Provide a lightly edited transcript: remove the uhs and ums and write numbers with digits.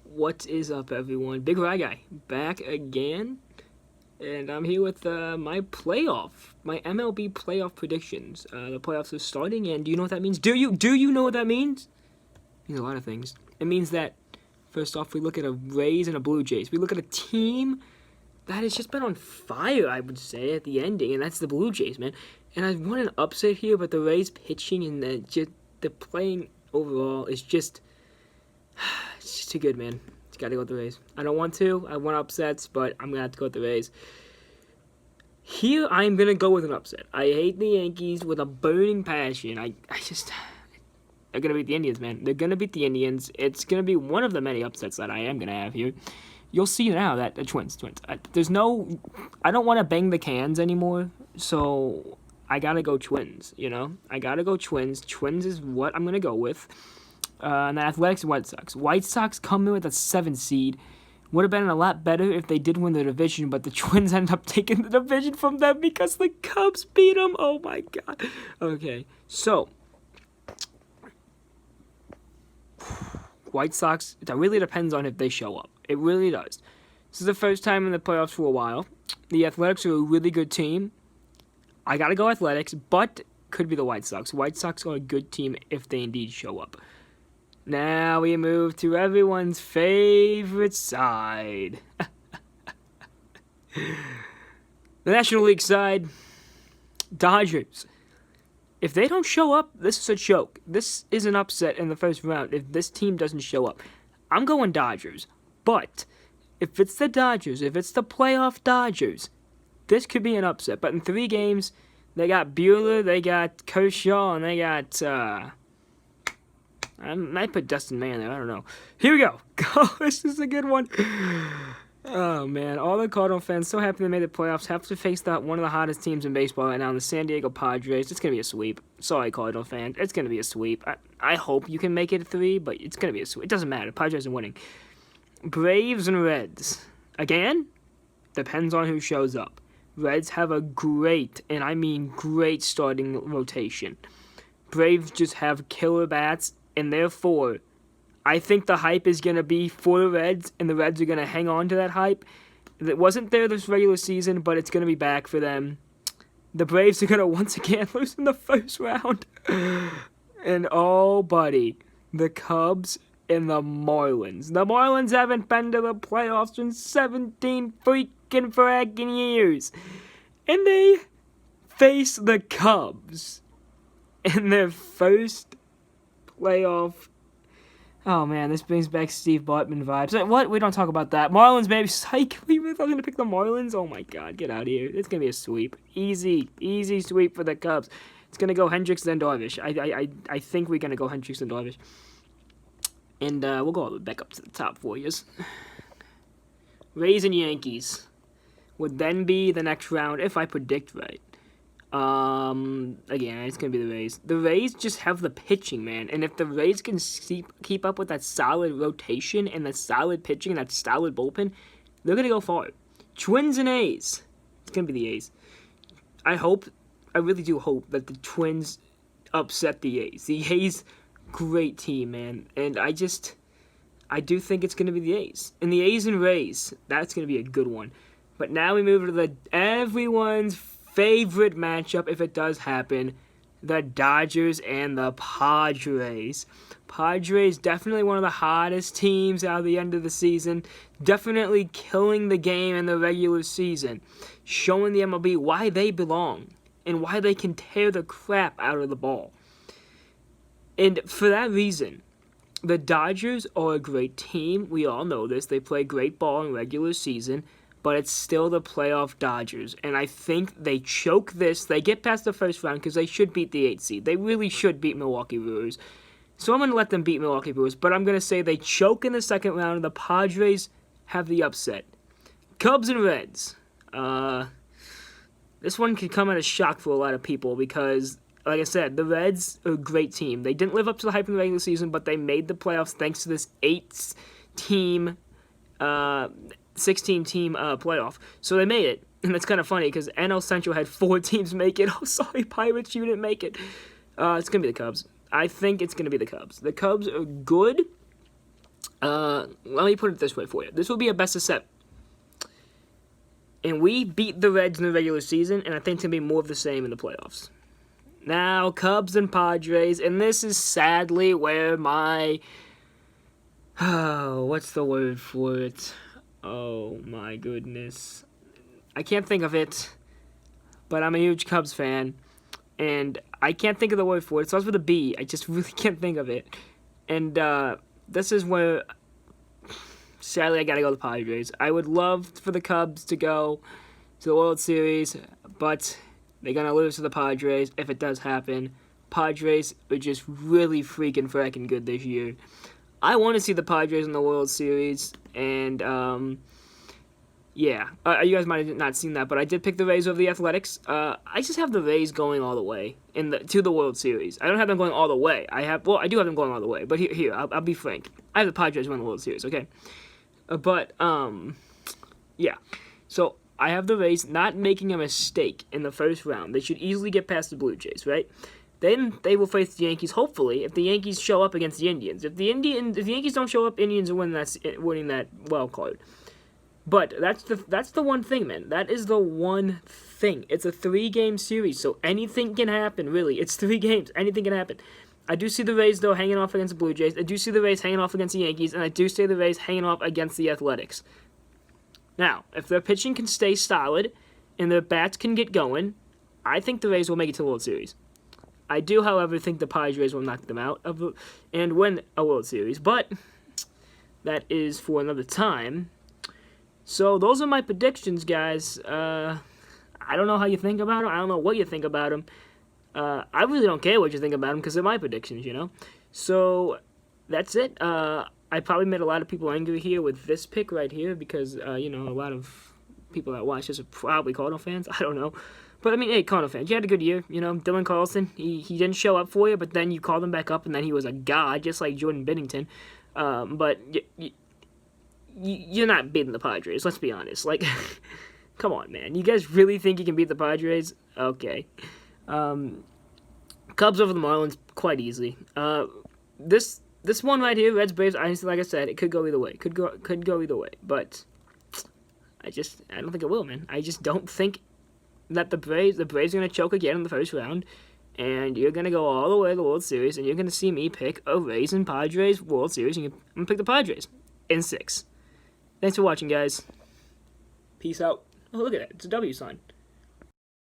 What is up, everyone? Big Ry Guy back again, and I'm here with my MLB playoff predictions. The playoffs are starting, and do you know what that means? Do you know what that means? It means a lot of things. It means that first off, we look at a Rays and a Blue Jays. We look at a team that has just been on fire, I would say, at the ending, and that's the Blue Jays, man. And I want an upset here, but the Rays pitching and the playing overall is just. It's just too good, man. It's got to go with the Rays. I don't want to. I want upsets, but I'm going to have to go with the Rays. Here, I'm going to go with an upset. I hate the Yankees with a burning passion. They're going to beat the Indians, man. They're going to beat the Indians. It's going to be one of the many upsets that I am going to have here. You'll see now that the Twins. I don't want to bang the cans anymore, so I got to go Twins, you know? I got to go Twins. Twins is what I'm going to go with. And then Athletics and White Sox. White Sox come in with a 7 seed. Would have been a lot better if they did win the division, but the Twins ended up taking the division from them because the Cubs beat them. Oh my god. Okay, so White Sox, that really depends on if they show up. It really does. This is the first time in the playoffs for a while. The Athletics are a really good team. I gotta go Athletics, but could be the White Sox. White Sox are a good team if they indeed show up. Now we move to everyone's favorite side. The National League side, Dodgers. If they don't show up, this is a choke. This is an upset in the first round if this team doesn't show up. I'm going Dodgers. But if it's the Dodgers, if it's the playoff Dodgers, this could be an upset. But in 3 games, they got Buehler, they got Kershaw, and they got... I might put Dustin May in there. I don't know. Here we go. This is a good one. Oh, man. All the Cardinal fans so happy they made the playoffs have to face one of the hottest teams in baseball right now, the San Diego Padres. It's going to be a sweep. Sorry, Cardinal fan. It's going to be a sweep. I hope you can make it 3, but it's going to be a sweep. It doesn't matter. Padres are winning. Braves and Reds. Again, depends on who shows up. Reds have a great, and I mean great, starting rotation. Braves just have killer bats. And therefore, I think the hype is going to be for the Reds, and the Reds are going to hang on to that hype. It wasn't there this regular season, but it's going to be back for them. The Braves are going to once again lose in the first round. And oh, buddy, the Cubs and the Marlins. The Marlins haven't been to the playoffs in 17 freaking years. And they face the Cubs in their first playoff. Oh man, this brings back Steve Bartman vibes. What? We don't talk about that. Marlins, baby. Psych. We were going to pick the Marlins. Oh my god, get out of here. It's going to be a sweep. Easy sweep for the Cubs. It's going to go Hendricks, then Darvish. I think we're going to go Hendricks, then Darvish. And we'll go back up to the top for you. Rays and Yankees would then be the next round if I predict right. Again, it's going to be the Rays. The Rays just have the pitching, man. And if the Rays can keep up with that solid rotation and that solid pitching and that solid bullpen, they're going to go far. Twins and A's. It's going to be the A's. I really do hope that the Twins upset the A's. The A's, great team, man. And I do think it's going to be the A's. And the A's and Rays, that's going to be a good one. But now we move to everyone's favorite matchup, if it does happen, the Dodgers and the Padres. Padres, definitely one of the hottest teams out of the end of the season. Definitely killing the game in the regular season. Showing the MLB why they belong and why they can tear the crap out of the ball. And for that reason, the Dodgers are a great team. We all know this. They play great ball in regular season. But it's still the playoff Dodgers. And I think they choke this. They get past the first round because they should beat the 8th seed. They really should beat Milwaukee Brewers. So I'm going to let them beat Milwaukee Brewers. But I'm going to say they choke in the second round and the Padres have the upset. Cubs and Reds. This one could come as a shock for a lot of people because, like I said, the Reds are a great team. They didn't live up to the hype in the regular season, but they made the playoffs thanks to this 16-team playoff. So they made it. And that's kind of funny because NL Central had 4 teams make it. Oh, sorry, Pirates, you didn't make it. It's going to be the Cubs. I think it's going to be the Cubs. The Cubs are good. Let me put it this way for you. This will be a best of 7. And we beat the Reds in the regular season, and I think it's going to be more of the same in the playoffs. Now, Cubs and Padres, and this is sadly where my... Oh, what's the word for it? Oh, my goodness. I can't think of it, but I'm a huge Cubs fan, and I can't think of the word for it. It starts with a B. I just really can't think of it. And this is where... Sadly, I gotta go to the Padres. I would love for the Cubs to go to the World Series, but they're gonna lose to the Padres if it does happen. Padres are just really freaking fracking good this year. I want to see the Padres in the World Series, and yeah, you guys might have not seen that, but I did pick the Rays over the Athletics. I just have the Rays going all the way to the World Series. I don't have them going all the way. I do have them going all the way, but here I'll be frank. I have the Padres win the World Series, okay? Yeah. So I have the Rays not making a mistake in the first round. They should easily get past the Blue Jays, right? Then they will face the Yankees, hopefully, if the Yankees show up against the Indians. If the Yankees don't show up, Indians are winning that wild card. But that's the one thing, man. That is the one thing. It's a 3-game series, so anything can happen, really. It's 3 games. Anything can happen. I do see the Rays, though, hanging off against the Blue Jays. I do see the Rays hanging off against the Yankees, and I do see the Rays hanging off against the Athletics. Now, if their pitching can stay solid and their bats can get going, I think the Rays will make it to the World Series. I do, however, think the Padres will knock them out and win a World Series, but that is for another time. So those are my predictions, guys. I don't know how you think about them. I don't know what you think about them. I really don't care what you think about them because they're my predictions, you know? So, that's it. I probably made a lot of people angry here with this pick right here because, a lot of people that watch this are probably Cardinal fans. I don't know. But, I mean, hey, Cardinal fans, you had a good year. Dylan Carlson, he didn't show up for you, but then you called him back up, and then he was a god, just like Jordan Binnington. But you're not beating the Padres, let's be honest. Like, come on, man. You guys really think you can beat the Padres? Okay. Cubs over the Marlins quite easily. This one right here, Reds Braves. Honestly, like I said, it could go either way. Could go either way. But I don't think it will, man. I just don't think that the Braves are gonna choke again in the first round, and you're gonna go all the way to the World Series, and you're gonna see me pick a Rays and Padres World Series, and I'm gonna pick the Padres in 6. Thanks for watching, guys. Peace out. Oh, look at that. It's a W sign.